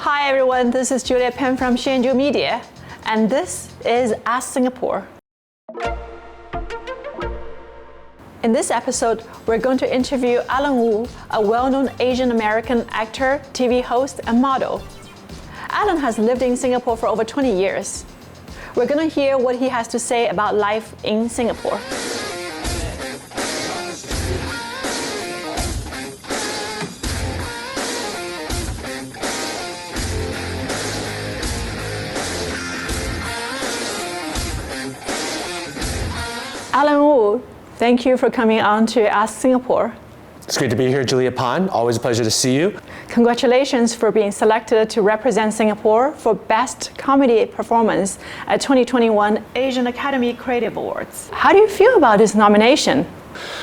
Hi everyone, this is Julia Penn from Shenzhou Media, and this is Ask Singapore. In this episode, we're going to interview Allan Wu, a well-known Asian American actor, TV host, and model. Allan has lived in Singapore for over 20 years. We're going to hear what he has to say about life in Singapore. Allan Wu, thank you for coming on to Ask Singapore. It's great to be here, Julia Pan. Always a pleasure to see you. Congratulations for being selected to represent Singapore for Best Comedy Performance at 2021 Asian Academy Creative Awards. How do you feel about this nomination?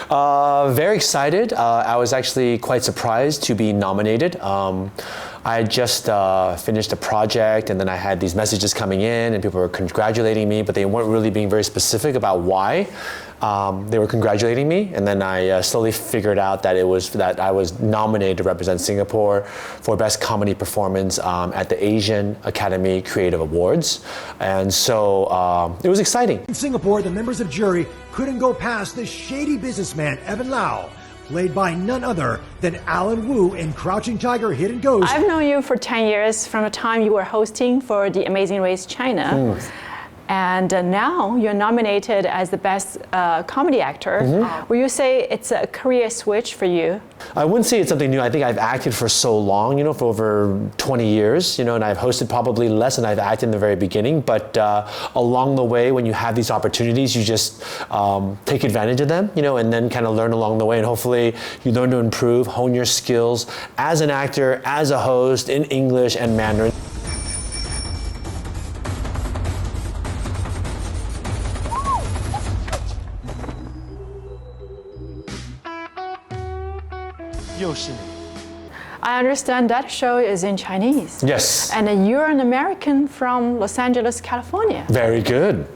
Very excited. I was actually quite surprised to be nominated. I had just finished a project, and then I had these messages coming in and people were congratulating me, but they weren't really being very specific about why they were congratulating me. And then I slowly figured out that I was nominated to represent Singapore for Best Comedy Performance at the Asian Academy Creative Awards. And so it was exciting. In Singapore, the members of jury couldn't go past the shady businessman Evan Lau, played by none other than Allan Wu in Crouching Tiger, Hidden Ghost. I've known you for 10 years from the time you were hosting for The Amazing Race China. And now you're nominated as the Best Comedy Actor. Will you say it's a career switch for you? I wouldn't say it's something new. I think I've acted for so long, for over 20 years, and I've hosted probably less than I've acted in the very beginning. But along the way, when you have these opportunities, you just take advantage of them, and then kind of learn along the way. And hopefully you learn to improve, hone your skills as an actor, as a host in English and Mandarin. I understand that show is in Chinese. Yes. And you're an American from Los Angeles, California. Very good.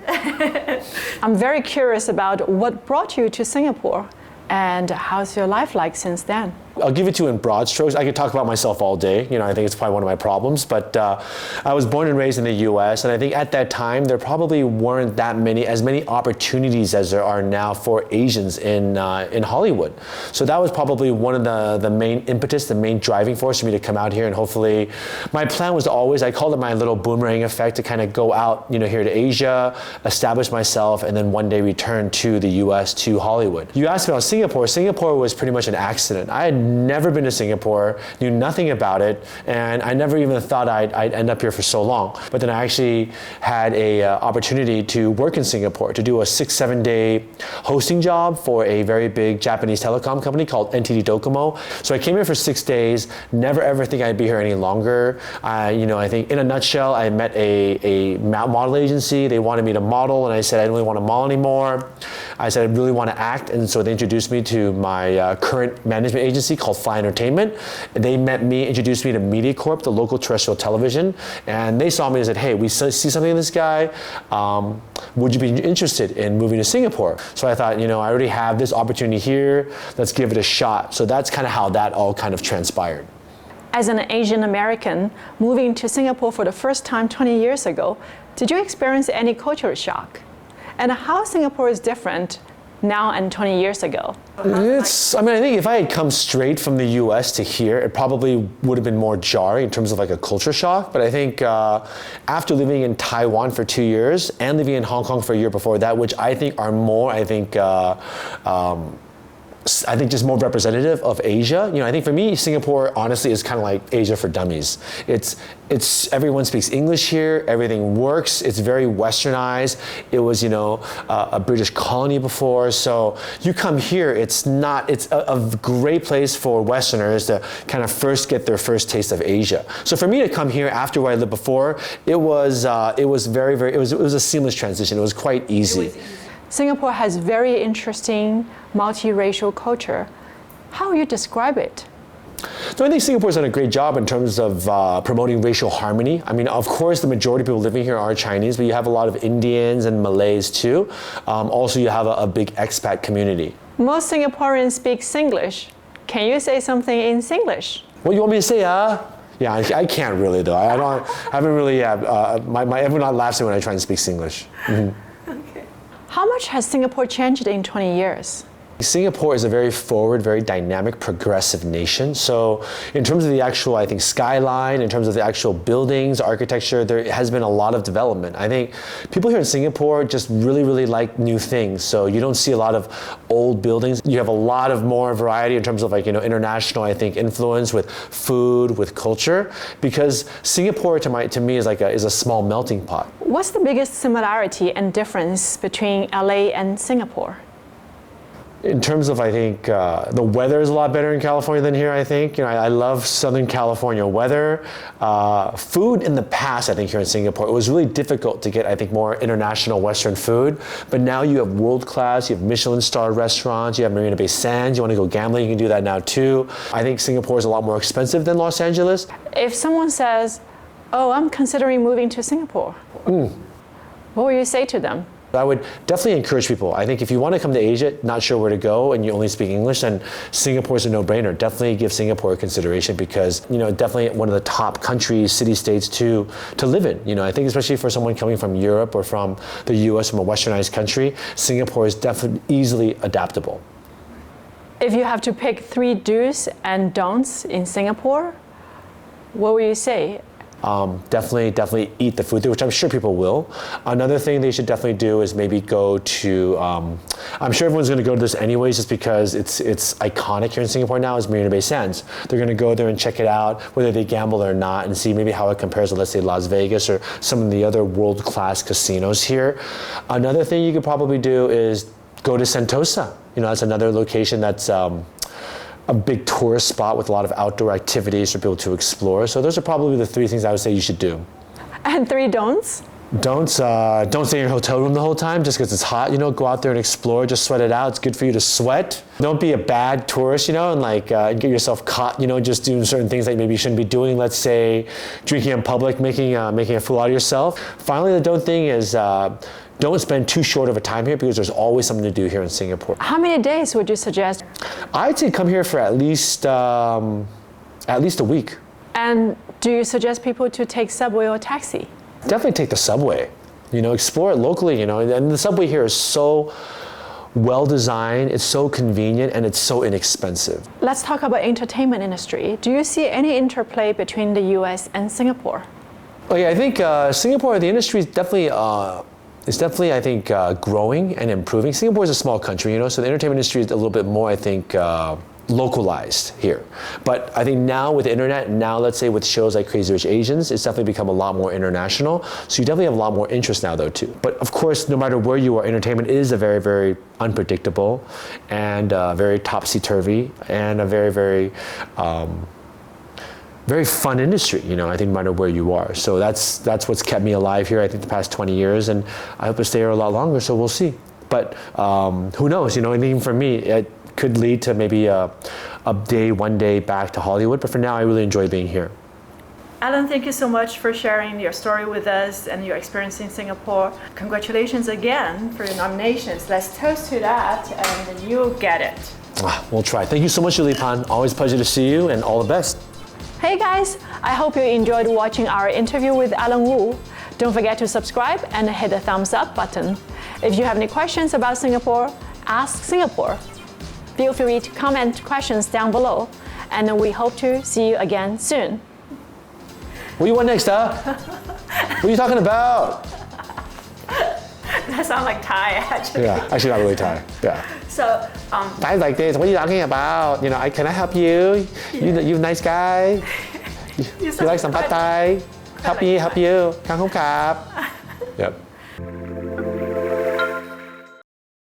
I'm very curious about what brought you to Singapore and how's your life like since then? I'll give it to you in broad strokes. I could talk about myself all day. I think it's probably one of my problems. But I was born and raised in the U.S. and I think at that time there probably weren't as many opportunities as there are now for Asians in Hollywood. So that was probably one of the main impetus, the main driving force for me to come out here. And hopefully, my plan was always, I called it my little boomerang effect, to kind of go out, here to Asia, establish myself, and then one day return to the U.S. to Hollywood. You asked me about Singapore. Singapore was pretty much an accident. I had never been to Singapore, knew nothing about it, and I never even thought I'd end up here for so long. But then I actually had a opportunity to work in Singapore, to do a 6-7 day hosting job for a very big Japanese telecom company called NTT Docomo. So I came here for 6 days, never ever think I'd be here any longer. I think in a nutshell, I met a model agency. They wanted me to model, and I said I didn't really want to model anymore. I said I really want to act, and so they introduced me to my current management agency called Fly Entertainment. They met me, introduced me to MediaCorp, the local terrestrial television, and they saw me and said, hey, we see something in this guy. Would you be interested in moving to Singapore? So I thought, I already have this opportunity here. Let's give it a shot. So that's kind of how that all kind of transpired. As an Asian American moving to Singapore for the first time 20 years ago, did you experience any cultural shock? And how Singapore is different now and 20 years ago? I think if I had come straight from the US to here, it probably would have been more jarring in terms of like a culture shock. But I think after living in Taiwan for 2 years and living in Hong Kong for a year before that, which I think are more, I think just more representative of Asia. I think for me, Singapore honestly is kind of like Asia for dummies. It's everyone speaks English here. Everything works. It's very westernized. It was a British colony before. So you come here, it's a great place for Westerners to kind of first get their first taste of Asia. So for me to come here after where I lived before, it was a seamless transition. It was quite easy. Singapore has very interesting multiracial culture. How would you describe it? So I think Singapore's done a great job in terms of promoting racial harmony. Of course, the majority of people living here are Chinese, but you have a lot of Indians and Malays too. Also, you have a big expat community. Most Singaporeans speak Singlish. Can you say something in Singlish? What do you want me to say, Yeah, I can't really though. I haven't really. Everyone laughs at me when I try and speak Singlish. Mm-hmm. Okay. How much has Singapore changed in 20 years? Singapore is a very forward, very dynamic, progressive nation. So in terms of the actual, I think, skyline, in terms of the actual buildings, architecture, there has been a lot of development. I think people here in Singapore just really, really like new things. So you don't see a lot of old buildings. You have a lot of more variety in terms of international, I think, influence with food, with culture, because Singapore to me is is a small melting pot. What's the biggest similarity and difference between LA and Singapore? In terms of, I think, the weather is a lot better in California than here, I think. I love Southern California weather. Food in the past, I think, here in Singapore, it was really difficult to get, I think, more international Western food. But now you have world-class, you have Michelin-star restaurants, you have Marina Bay Sands, you want to go gambling, you can do that now too. I think Singapore is a lot more expensive than Los Angeles. If someone says, oh, I'm considering moving to Singapore, what would you say to them? I would definitely encourage people. I think if you want to come to Asia, not sure where to go, and you only speak English, then Singapore is a no-brainer. Definitely give Singapore a consideration because, definitely one of the top countries, city-states to live in. I think especially for someone coming from Europe or from the US, from a westernized country, Singapore is definitely easily adaptable. If you have to pick 3 do's and don'ts in Singapore, what would you say? Definitely eat the food there, which I'm sure people will. Another thing they should definitely do is maybe go to, I'm sure everyone's going to go to this anyways just because it's iconic here in Singapore now, is Marina Bay Sands. They're going to go there and check it out, whether they gamble or not, and see maybe how it compares to, let's say, Las Vegas or some of the other world-class casinos here. Another thing you could probably do is go to Sentosa. That's another location that's a big tourist spot with a lot of outdoor activities for people to explore. So those are probably the 3 things I would say you should do. And 3 don'ts? Don't stay in your hotel room the whole time just because it's hot. Go out there and explore. Just sweat it out. It's good for you to sweat. Don't be a bad tourist, and get yourself caught, just doing certain things that maybe you shouldn't be doing. Let's say drinking in public, making a fool out of yourself. Finally, the don't thing is don't spend too short of a time here because there's always something to do here in Singapore. How many days would you suggest? I'd say come here for at least a week. And do you suggest people to take subway or taxi? Definitely take the subway. Explore it locally, and the subway here is so well designed, it's so convenient, and it's so inexpensive. Let's talk about entertainment industry. Do you see any interplay between the US and Singapore? Oh yeah, I think Singapore, the industry is definitely I think, growing and improving. Singapore is a small country, so the entertainment industry is a little bit more, I think, localized here. But I think now with the internet, let's say with shows like Crazy Rich Asians, it's definitely become a lot more international. So you definitely have a lot more interest now though too. But of course, no matter where you are, entertainment is a very, very unpredictable and very topsy-turvy and a very, very very fun industry, I think no matter where you are. So that's what's kept me alive here, I think, the past 20 years, and I hope to stay here a lot longer, so we'll see. But who knows, and even for me, it could lead to maybe one day back to Hollywood, but for now, I really enjoy being here. Allan, thank you so much for sharing your story with us and your experience in Singapore. Congratulations again for your nominations. Let's toast to that, and you'll get it. We'll try. Thank you so much, Julie Pan. Always a pleasure to see you, and all the best. Hey guys, I hope you enjoyed watching our interview with Allan Wu. Don't forget to subscribe and hit the thumbs up button. If you have any questions about Singapore, ask Singapore. Feel free to comment questions down below, and we hope to see you again soon. What do you want next, huh? What are you talking about? That sounds like Thai, actually. Yeah, actually not really Thai. Yeah. So, Thai's like this. What are you talking about? Can I help you? You nice guy. You like some pad Thai? Help me, help you. Kang Kong Kap. Yep.